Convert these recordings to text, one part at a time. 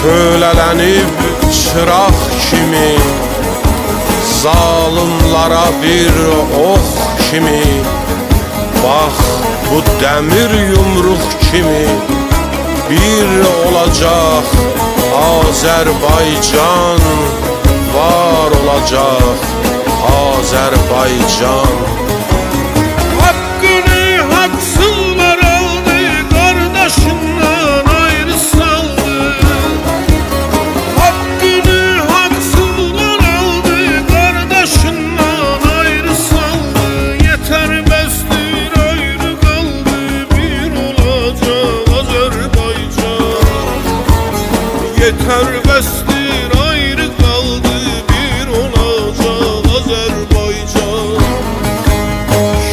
Kölələnib çıraq kimi, zalimlara bir ox kimi, bax bu dəmir yumruq kimi bir olacaq Azərbaycan, var olacaq Azərbaycan. Hakkını haksızlar aldı, kardeşinden ayrı saldı. Hakkını haksızlar aldı, kardeşinden ayrı saldı. Yeter bestir ayrı kaldı, bir olacak Azerbaycan. Yeter bestir ayrı kaldı, bir olacak Azerbaycan.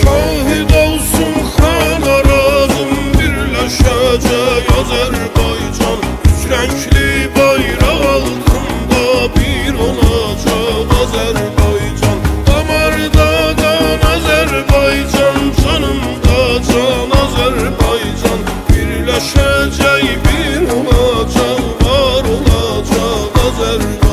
Şahit olsun kan arazım, birleşecek Azerbaycan. Üç renkli bayrak altında bir olacak Azerbaycan. Damarda kan Azerbaycan, canımda can Azerbaycan. Birleşecek bir olacak, var olacak Azerbaycan.